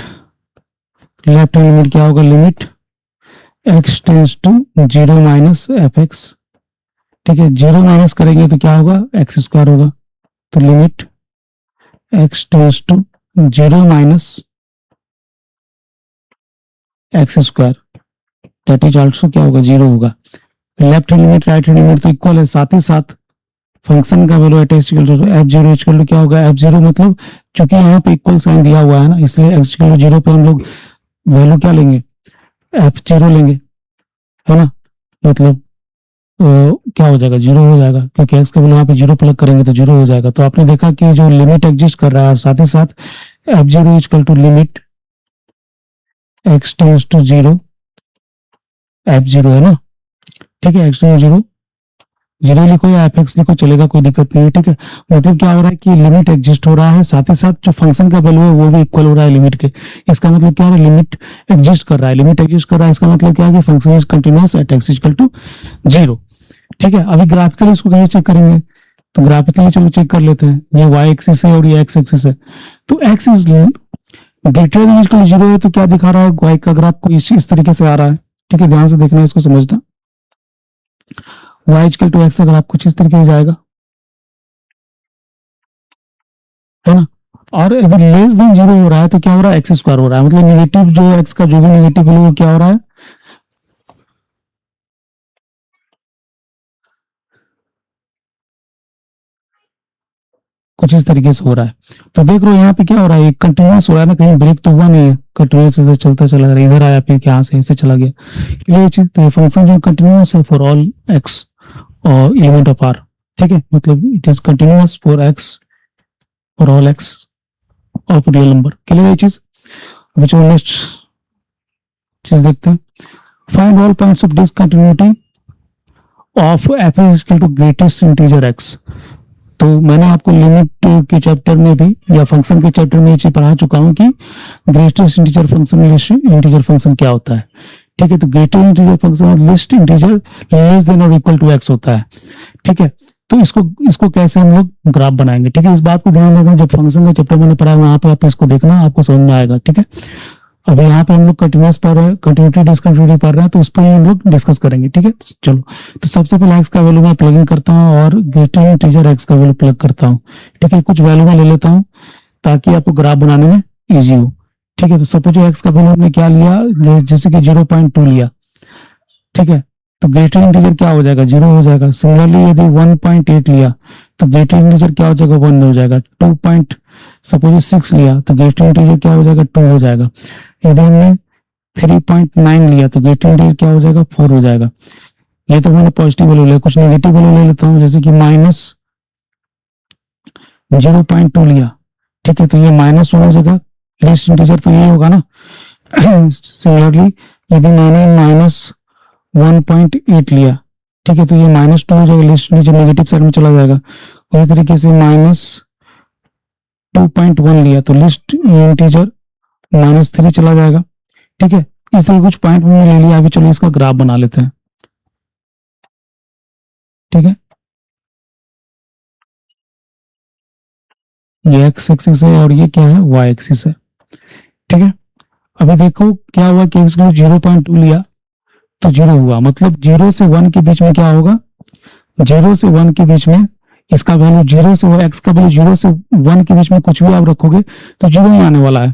left hand limit क्या होगा, limit x tends to 0 minus f x. ठीक है, 0 माइनस करेंगे तो क्या होगा, एक्स स्क्वायर होगा। तो limit x tends to 0 minus x square, that is also क्या होगा, 0 होगा। Left hand limit right hand limit तो इक्वल है, साथ ही साथ फंक्शन का value at x equal to f 0 equal to क्या होगा, एफ 0, मतलब चूंकि यहाँ पे इक्वल साइन दिया हुआ है ना, इसलिए एक्स इक्वल टू 0 पे हम लोग वैल्यू क्या लेंगे, एफ 0 लेंगे, है ना। मतलब क्या हो जाएगा, 0 हो जाएगा, क्योंकि एक्स का वैल्यू यहाँ पे 0 प्लग करेंगे तो 0 हो जाएगा। तो आपने देखा कि जो लिमिट एग्जिस्ट कर रहा है और साथ ही साथ f 0 equal to limit x tends to 0 f 0 है ना। ठीक है, एक्स टेंड्स टू 0, 0 लिखो या एफ एक्स लिखो चलेगा, कोई दिक्कत नहीं है। ठीक है, मतलब क्या हो रहा है कि लिमिट एग्जिस्ट हो रहा है, साथ ही साथ जो फंक्शन का वैल्यू है वो भी इक्वल हो रहा है लिमिट के। इसका मतलब क्या है, लिमिट एग्जिस्ट कर रहा है, लिमिट एग्जिस्ट कर रहा है, इसका मतलब क्या है कि function is continuous at x equal to 0। ठीक है, अभी ग्राफिकली इसको कैसे चेक करेंगे, तो ग्राफिकली चलो चेक कर लेते हैं। ये वाई एक्सिस है और ये एक्स एक्सिस है, तो x is greater than equal 0 है, तो क्या दिखा रहा है, वाई का ग्राफ को इस तरीके से आ रहा है। ठीक है, ध्यान से देखना, इसको समझना। y इक्वल टू एक्स अगर आप कुछ इस तरीके से जाएगा, है ना, और यदि लेस देन 0 हो रहा है तो क्या हो रहा है, एक्स स्क्वायर हो रहा है, मतलब निगेटिव जो एक्स का जो भी निगेटिव वैल्यू क्या हो रहा है, कुछ इस तरीके से हो रहा है। तो देख रहे हो यहाँ पे क्या हो रहा है, कंटिन्यूअस हो रहा है ना, कहीं ब्रेक तो हुआ नहीं है, कंटिन्यूअस ऐसे चलता चला गया, इधर आया फिर यहाँ से ऐसे चला गया। ये चीज, तो ये फंक्शन जो कंटिन्यूअस है फॉर ऑल एक्स और एलिमेंट ऑफ आर। ठीक है, मतलब it is continuous for x for all x of real number. Clear है चीज? अभी चलो नेक्स्ट चीज देखते हैं। Find all points of discontinuity of f is equal to greatest integer x. तो मैंने आपको लिमिट के चैप्टर में भी या फंक्शन के चैप्टर में ये चीज पढ़ा चुका हूं कि greatest integer function, integer function क्या होता है। ठीक है, तो greatest integer function list integer less than और इक्वल टू एक्स होता है। ठीक है, तो इसको कैसे हम लोग ग्राफ बनाएंगे। ठीक है, इस बात को ध्यान रखना, जब फंक्शन का चैप्टर मैंने पढ़ा वहां पे आप इसको देखना, आपको समझ में आएगा। ठीक है, अभी यहाँ पे हम लोग कंटिन्यूस पढ़ रहे हैं, कंटिन्यूटी डिसकंटिन्यूटी पढ़ रहे हैं, तो उस पर ही हम लोग डिस्कस करेंगे। ठीक है, तो चलो, तो सबसे पहले एक्स का वैल्यू मैं प्लग इन करता हूँ और ग्रेटर इंटीजर एक्स का वैल्यू प्लग करता हूँ। ठीक है, कुछ वैल्यू मैं ले लेता हूँ ताकि आपको ग्राफ बनाने में इजी हो। ठीक है, तो सपोज एक्स का वैल्यू हमने क्या लिया, जैसे कि 0.2 लिया। ठीक है, तो ग्रेटर इंटीजर क्या हो जाएगा, 0 हो जाएगा। सिमिलरली यदि 1.8 लिया तो ग्रेटर इंटीजर क्या हो जाएगा, 1 हो जाएगा। 2.6 लिया तो ग्रेटर इंटीजर क्या हो जाएगा, 2 हो जाएगा। यदि हमने 3.9 लिया तो ग्रेटर इंटीजर क्या हो जाएगा, 4 हो जाएगा। ये तो मैंने पॉजिटिव वैल्यू लिया, कुछ नेगेटिव वैल्यू ले लेता हूँ, जैसे कि -0.2 लिया। ठीक है, तो ये -1 हो जाएगा, लीस्ट इंटीजर तो ये होगा ना। सिमिलरली यदि मैंने -1.8 लिया, ठीक है, तो ये -2 हो जाएगा, लिस्ट इंटीजर नेगेटिव साइड में चला जाएगा। इसी तरीके से -2.1 लिया तो लिस्ट इंटीजर -3 चला जाएगा। ठीक है, इस तरह कुछ पॉइंट हमने ले लिया। अभी चलो इसका ग्राफ बना लेते हैं। ठीक है, ये एक्स एक्सिस है और ये क्या है, वाई एक्सिस है। ठीक है, अभी देखो क्या हुआ कि एक्स को 0.2 लिया तो 0 हुआ, मतलब 0 से 1 के बीच में क्या होगा, 0 से 1 के बीच में इसका वैल्यू 0 से, एक्स का वैल्यू 0 से 1 के बीच में कुछ भी आप रखोगे तो 0 ही आने वाला है।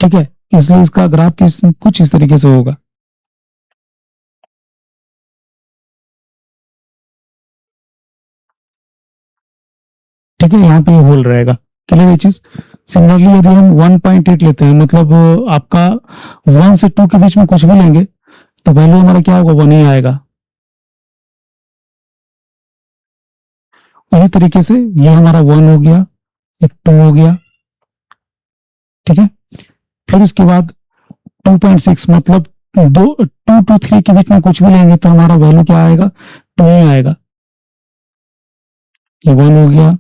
ठीक है, इसलिए इसका ग्राफ कुछ इस तरीके से होगा। ठीक है, यहाँ पे ये होल रहेगा। क्लियर ये चीज। सिमिलरली यदि हम 1.8 लेते हैं, मतलब आपका 1 से 2 के बीच में कुछ भी लेंगे तो वैल्यू हमारा क्या होगा, 1 ही आएगा। इसी तरीके से ये हमारा 1 हो गया, ये 2 हो गया। ठीक है, फिर उसके बाद 2.6, मतलब 2 to 3 के बीच में कुछ भी लेंगे तो हमारा वैल्यू क्या आएगा, 2 ही आएगा। ये 1 हो गया,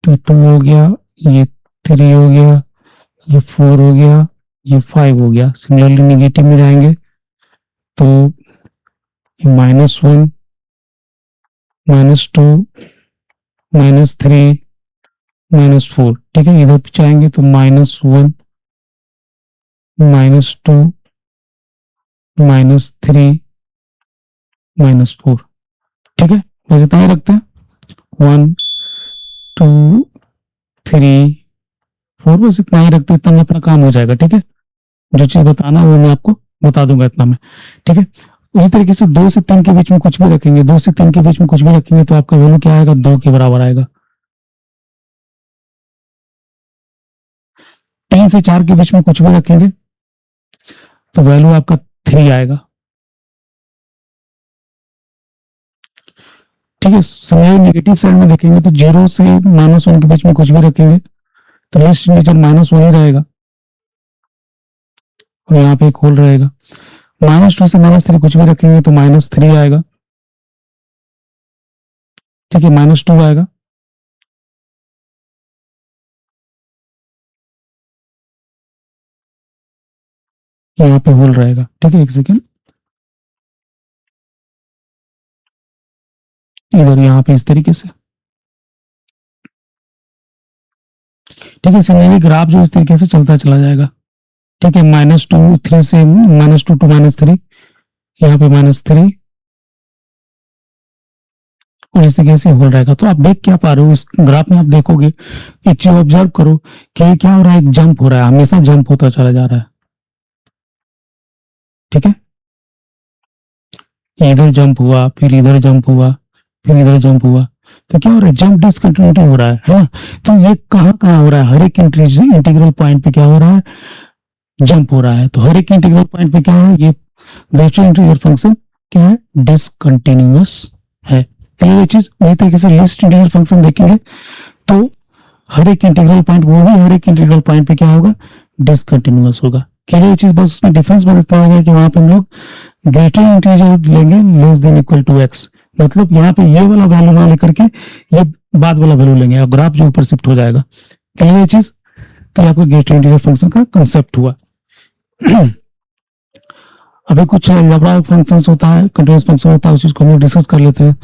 तो 2 हो गया, ये 3 हो गया, ये 4 हो गया, ये 5 हो गया। सिमिलरली निगेटिव में जाएंगे तो -1, -2, -3, -4। ठीक है, इधर जाएंगे तो -1, -2, -3, -4। ठीक है, बस इतना ही रखते हैं। 1, 2, 3, 4, बस इतना ही रखते हैं, इतना में अपना काम हो जाएगा। ठीक है, जो चीज बताना है वो मैं आपको बता दूंगा इतना में। ठीक है, उसी तरीके से 2 से 3 के बीच में कुछ भी रखेंगे, 2 से 3 के बीच में कुछ भी रखेंगे तो आपका वैल्यू क्या आएगा, 2 के बराबर आएगा। 3 से 4 के बीच में कुछ भी रखेंगे तो वैल्यू आपका 3 आएगा। ठीक है, समय नेगेटिव साइड में देखेंगे तो 0 से -1 के बीच में कुछ भी रखेंगे तो लिस्ट इंटीजर -1 ही रहेगा और यहाँ पे एक होल रहेगा। -2 से -3 कुछ भी रखेंगे तो -3 आएगा। ठीक है, -2 आएगा। यहाँ पे होल रहेगा। ठीक है, एक सेकेंड, इधर यहाँ पे इस तरीके से। ठीक है, सिमिलरली ग्राफ जो इस तरीके से चलता चला जाएगा। ठीक है, -2, 3 से -2 to -3, यहाँ पे -3 और इस तरीके से होल रहेगा। तो आप देख क्या पा रहे हो इस ग्राफ में, आप देखोगे एक चीज ऑब्जर्व करो कि क्या हो रहा है, एक जंप हो रहा है, हमेशा जंप होता चला जा रहा है। ठीक है, इधर जंप हुआ, फिर इधर जंप हुआ, फिर इधर जंप हुआ, तो क्या हो रहा है, जंप डिसकंटिन्यूटी हो रहा है ना। तो ये कहाँ कहाँ हो रहा है, हर एक इंटीग्रल पॉइंट पे क्या हो रहा है, जंप हो रहा है। तो हर एक इंटीग्रल पॉइंट पे क्या है, ये ग्रेटर इंटीग्रल फंक्शन क्या है, डिसकंटिन्यूअस है। क्लियर चीज। उसी तरीके से लिस्ट इंटीग्रल फंक्शन देखेंगे तो हर एक इंटीग्रल पॉइंट, वो भी हर एक इंटीग्रल पॉइंट पे क्या होगा, डिसकंटिन्यूअस होगा। क्लियर चीज। बस उसमें डिफरेंस बदलता होगा कि वहां पे हम लोग ग्रेटर इंटीजर लेंगे less than equal to x, मतलब यहाँ पे ये वाला वैल्यू ना लेकर के ये बाद वाला वैल्यू लेंगे और ग्राफ जो ऊपर शिफ्ट हो जाएगा। क्लियर चीज। तो आपको ग्रेटर इंटीजर फंक्शन का कंसेप्ट हुआ। अभी कुछ अलजेब्रा फंक्शंस होता है, कंटीन्यूअस फंक्शन होता है, उस चीज को हम लोग डिस्कस कर लेते हैं।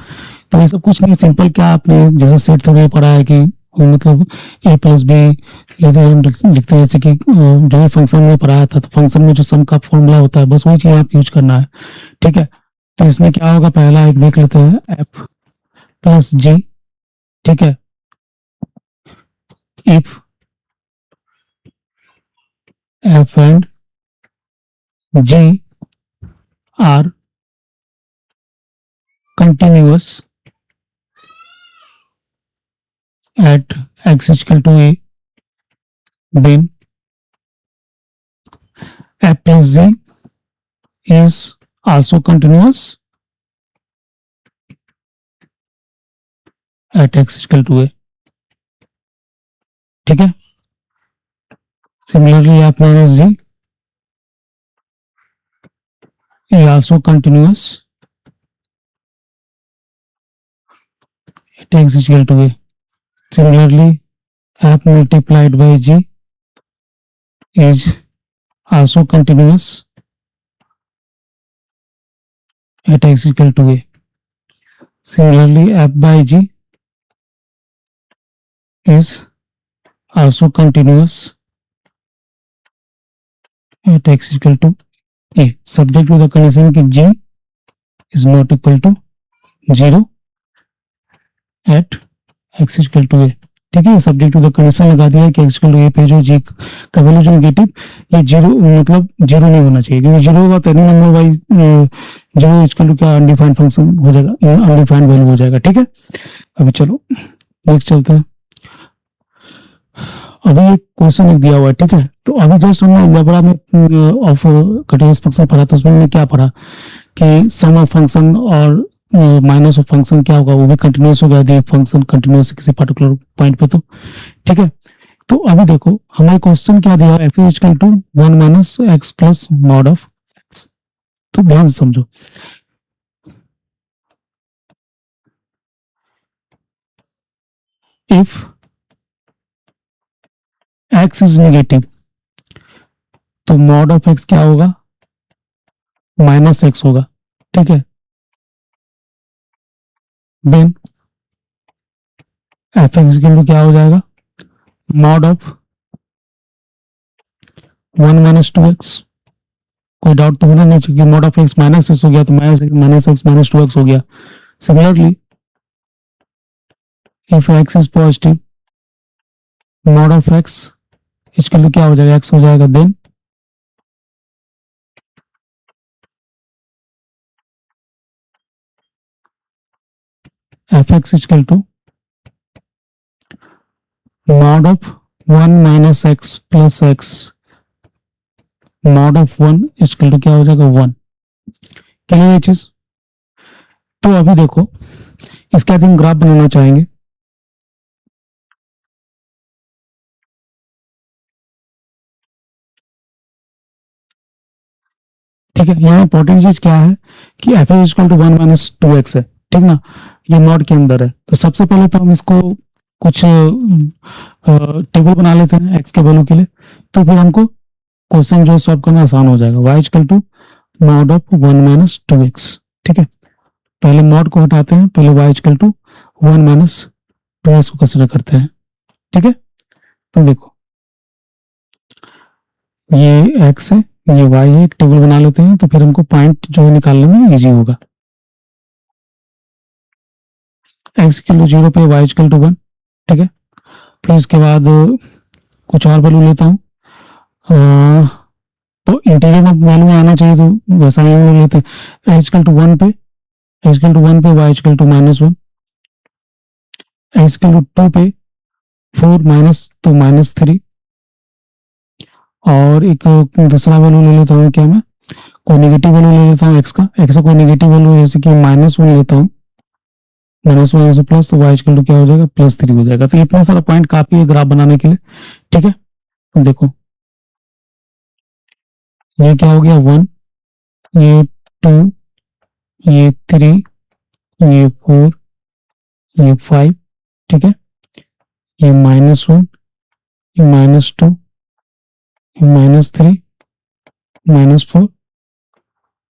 तो ये सब कुछ नहीं, सिंपल क्या आपने जैसे सेट थ्योरी पढ़ा है कि मतलब a प्लस बी, यदि हम लिखते हैं जैसे कि जो भी फंक्शन में पढ़ाया था, तो फंक्शन में जो सम का फॉर्मूला होता है बस वही चीज आप यूज करना है। ठीक है, तो इसमें क्या होगा, पहला एक देख लेते हैं, f प्लस g। ठीक है, if f and g are continuous at x is equal to a, then f plus g is also continuous at x is equal to a। ठीक है, similarly f minus g is also continuous at x is equal to a। Similarly, f multiplied by g is also continuous at x is equal to a। Similarly, f by g is also continuous at x is equal to a, subject to the condition कि g is not equal to 0 at x is equal to a। ठीक है, सब्जेक्ट टू द कंडीशन लगा दिया है कि x इक्वल टू a पे जो g का वैल्यू जो नेगेटिव, ये जीरो मतलब जीरो नहीं होना चाहिए, क्योंकि जीरो होगा तो any number wise zero equal to क्या अनडिफाइंड फंक्शन हो जाएगा, अनडिफाइंड वैल्यू हो जाएगा। ठीक है, अभी चलो नेक्स्ट चलते हैं। अभी एक क्वेश्चन एक दिया हुआ है। ठीक है, तो अभी जस्ट हमने अलजेब्रा में ऑफ कंटीन्यूअस फंक्शन पढ़ा, तो उसमें हमने क्या पढ़ा कि सम ऑफ फंक्शन और माइनस ऑफ फंक्शन क्या होगा, वो भी कंटिन्यूअस होगा यदि फंक्शन कंटिन्यूअस किसी पर्टिकुलर पॉइंट पे। तो ठीक है, तो अभी देखो हमारे क्वेश्चन क्या दिया है, f is equal to 1 minus x plus mod of x. तो ध्यान से समझो, इफ एक्स इज नेगेटिव तो मॉड ऑफ एक्स क्या होगा, माइनस एक्स होगा। ठीक है, then f x equal to क्या हो जाएगा, मॉड ऑफ 1 माइनस 2x। कोई डाउट तो होना नहीं चाहिए, mod of x minus x हो गया तो माइनस एक्स माइनस 2x हो गया। Similarly if x is positive, mod of x equal to क्या हो जाएगा, एक्स हो जाएगा। Then f x equal to mod of 1 minus x plus x, mod of 1 equal to क्या हो जाएगा 1। क्लियर ये चीज। तो अभी देखो इसके बाद हम ग्राफ बनाना चाहेंगे। ठीक है, यहाँ इंपॉर्टेंट चीज क्या है कि f is equal to 1 minus 2x है। ठीक ना, ये नॉट के अंदर है। तो सबसे पहले तो हम इसको कुछ टेबल बना लेते हैं एक्स के वैल्यू के लिए, तो फिर हमको क्वेश्चन जो सॉल्व करना आसान हो जाएगा। y equal to mod of 1 minus 2x। ठीक है, पहले मॉड को हटाते हैं, पहले y equal to 1 minus 2x को कंसीडर करते हैं। ठीक है, तो देखो ये x है, ये y है, एक टेबल बना लेते हैं, तो फिर हमको पॉइंट जो है निकालने में इजी होगा। x इक्वल टू 0 पे y इक्वल टू 1। ठीक है, फिर इसके बाद कुछ और वैल्यू लेता हूँ, तो इंटीजर में वैल्यू आना चाहिए, तो वैसा ही हम लेते हैं। x इक्वल टू 1 पे y equal to minus 1, x equal to 2 पे 4 माइनस तो माइनस 3, और एक दूसरा वैल्यू ले लेता हूँ, क्या मैं कोई नेगेटिव वैल्यू ले लेता हूँ x का कोई नेगेटिव वैल्यू जैसे कि माइनस 1 लेता हूँ, माइनस 1 से प्लस, तो y इक्वल टू क्या हो जाएगा, प्लस 3 हो जाएगा। तो इतना सारा पॉइंट काफी है ग्राफ बनाने के लिए। ठीक है, देखो ये क्या हो गया 1, ये 2, ये 3, ये 4, ये 5। ठीक है, ये माइनस 1, ये माइनस 2, ये माइनस 3, माइनस 4,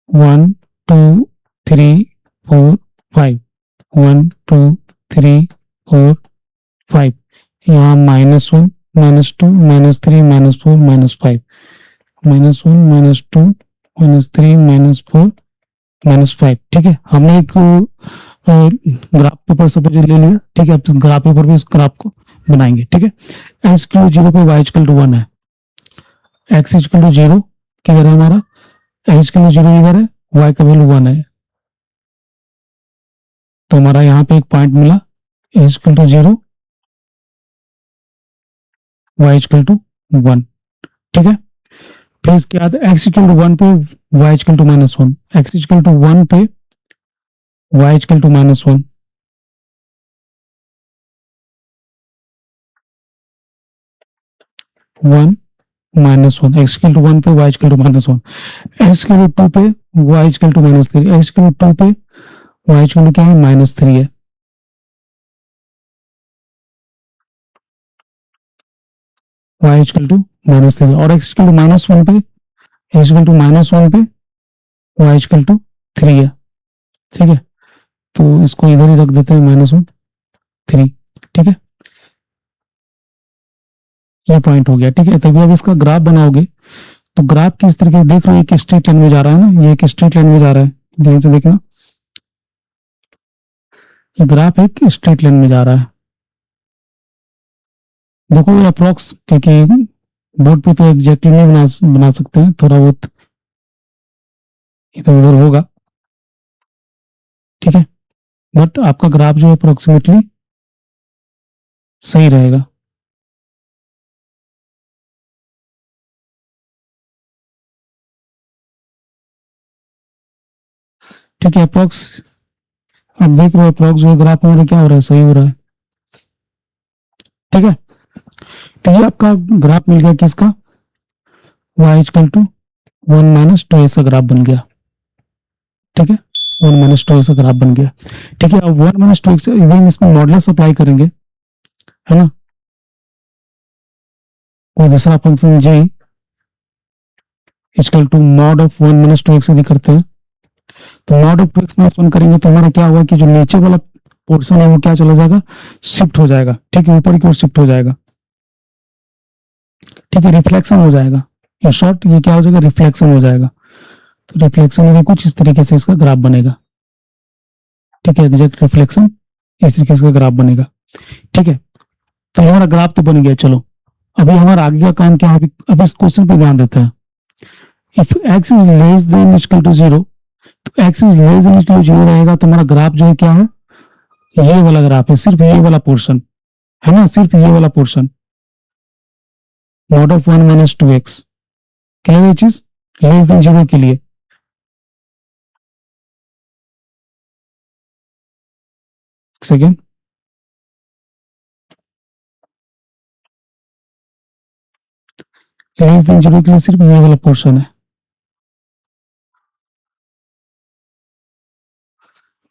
1 2 3 4 5, 1 2 3 4 5। यहाँ -1 -2 -3 -4 -5, -1 -2 -3 -4 -5। ठीक है, हमने एक ग्राफ पेपर सपोज ले लिया। ठीक है, अब ग्राफ पेपर पे इस ग्राफ को बनाएंगे। ठीक है, x = 0 पे y = 1 है, x = 0 किधर है हमारा, x = 0 इधर है, y का वैल्यू 1 है, तो हमारा यहाँ पे एक पॉइंट मिला, x = 0 y = 1। ठीक है, फिर इसके बाद x = 1 पे y = -1, x = 1 पे y = -1, वन -1, x = 1 पे y = -1, x = 2 पे y = -3, x = 2 पे y = क्या है, -3 है, y = -3, और x = -1 पे x = -1 पे y = 3 है। ठीक है, तो इसको इधर ही रख देते हैं, -1 3। ठीक है, ये पॉइंट हो गया। ठीक है, तभी अब इसका ग्राफ बनाओगे तो ग्राफ किस तरीके से देख रहे हो, एक स्ट्रेट लाइन में जा रहा है ना, ये एक स्ट्रेट लाइन में जा रहा है, ध्यान से देखना, ये ग्राफ एक स्ट्रेट लाइन में जा रहा है। देखो ये अप्रोक्स, क्योंकि बोर्ड पे तो एग्जैक्टली नहीं बना सकते हैं, थोड़ा बहुत इधर उधर होगा। ठीक है, बट आपका ग्राफ जो है अप्रोक्सीमेटली सही रहेगा। ठीक है, अप्रोक्स अब देख रहे हो, अप्रोक्स जो ग्राफ हमारा क्या हो रहा है, सही हो रहा है। ठीक है, तो ये आपका ग्राफ मिल गया किसका, y = 1 - 2 ऐसा ग्राफ बन गया। ठीक है, 1 - 2 ऐसा ग्राफ बन गया। ठीक है, अब 1 - 2 इवन इसमें मॉडुलस अप्लाई करेंगे, है ना, कोई दूसरा function g = mod of 1 - 2x यदि करते हैं, तो mod ऑफ 2x - 1 करेंगे तो हमारा क्या हुआ कि जो नीचे वाला पोर्शन है वो क्या चला जाएगा, शिफ्ट हो जाएगा। ठीक है, ऊपर की ओर शिफ्ट हो जाएगा। ठीक है, रिफ्लेक्शन हो जाएगा, इन शॉर्ट ये क्या हो जाएगा, रिफ्लेक्शन हो जाएगा। तो रिफ्लेक्शन में कुछ इस तरीके से इसका ग्राफ बनेगा। ठीक है, एग्जैक्ट रिफ्लेक्शन इस तरीके से ग्राफ बनेगा। ठीक है, तो हमारा ग्राफ तो बन गया। चलो अभी हमारा आगे का काम क्या है, अब इस क्वेश्चन पे ध्यान देते हैं। If x is less than equal to 0, तो x is less than equal to 0 रहेगा, तो हमारा ग्राफ जो है क्या है, ये वाला ग्राफ है, सिर्फ ये वाला पोर्शन है ना, सिर्फ ये वाला portion, mod of 1 - 2x। Clear है चीज, लेस देन 0 के लिए। सेकेंड, लेस देन 0 के लिए सिर्फ ये वाला पोर्शन है।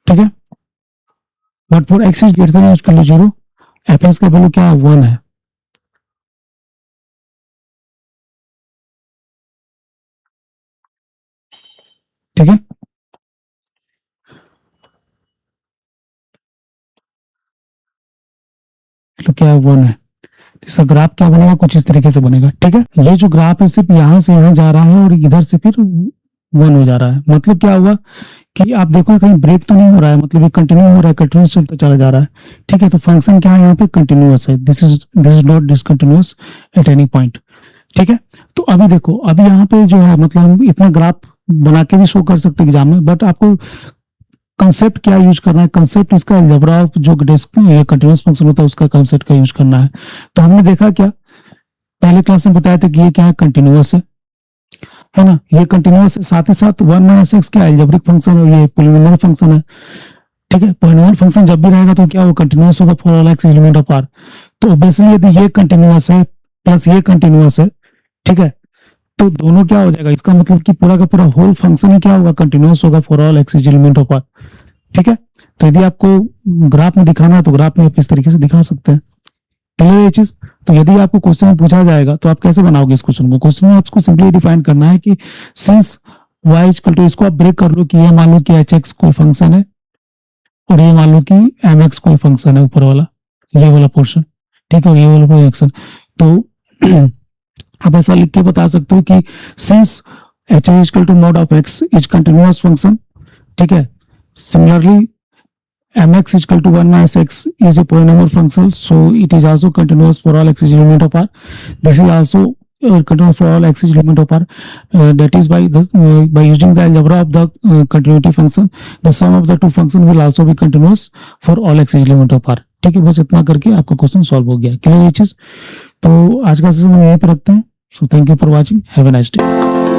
ठीक है, but for x is greater than equal to 0, fx का वैल्यू क्या है, 1 है। ठीक है, तो क्या है, 1 है। तो इसका ग्राफ क्या बनेगा, कुछ इस तरीके से बनेगा। ठीक है, ये जो ग्राफ है सिर्फ यहां से यहां जा रहा है और इधर से फिर 1 हो जा रहा है। मतलब क्या हुआ कि आप देखो कहीं ब्रेक तो नहीं हो रहा है, मतलब ये कंटिन्यू हो रहा है, कंटिन्यूस चलता चला जा रहा है। ठीक है, तो फंक्शन क्या है यहाँ पे, कंटिन्यूअस है, this is not discontinuous at any point. ठीक है, तो अभी देखो, अभी यहाँ पे जो है मतलब हम इतना ग्राफ बना के भी शो कर सकते हैं एग्जाम में, बट आपको कंसेप्ट क्या यूज करना है, कंसेप्ट इसका अलजेब्रा ऑफ जो कंटिन्यूअस फंक्शन होता है उसका कंसेप्ट का यूज करना है। तो हमने देखा क्या, पहले क्लास में बताया था कि ये क्या है, कंटिन्यूअस है ना, ये कंटिन्यूअस है, साथ ही साथ 1 - x क्या अलजेब्रिक फंक्शन है, ये पॉलिनोमियल फंक्शन है। ठीक है, पॉलिनोमियल फंक्शन जब भी रहेगा तो क्या वो कंटिन्यूअस होगा for all x element of r। तो ऑब्वियसली यदि ये कंटिन्यूअस है प्लस ये कंटिन्यूअस है, ठीक है, तो दोनों क्या हो जाएगा, इसका मतलब कि पूरा का पूरा होल फंक्शन ही क्या होगा, कंटिन्यूअस होगा for all x element of r। ठीक है, तो यदि आपको ग्राफ में दिखाना है तो ग्राफ में आप इस तरीके से दिखा सकते हैं। क्लियर ये चीज। तो यदि आपको क्वेश्चन में पूछा जाएगा तो आप कैसे बनाओगे इस क्वेश्चन को, क्वेश्चन में आपको सिंपली डिफाइन करना है कि सिंस y इक्वल टू, इसको आप ब्रेक कर लो कि ये मान लो कि hx कोई फंक्शन है और ये मान लो कि mx कोई फंक्शन है, ऊपर वाला ये वाला पोर्शन। ठीक है, और ये वाला कोई एक्शन। तो आप ऐसा लिख के बता सकते हो कि since h is equal to mod of x is continuous function, ठीक है, similarly mx is equal to 1 minus x is a polynomial function, so it is also continuous for all x is element of R. This is also continuous for all x is element of R. That is by using the algebra of the continuity function, the sum of the two function will also be continuous for all x is element of R. ठीक है, बस इतना करके आपका क्वेश्चन सॉल्व हो गया। क्लियर ये चीज? तो आज का सेशन हम यहीं पर रखते हैं। So thank you for watching, have a nice day.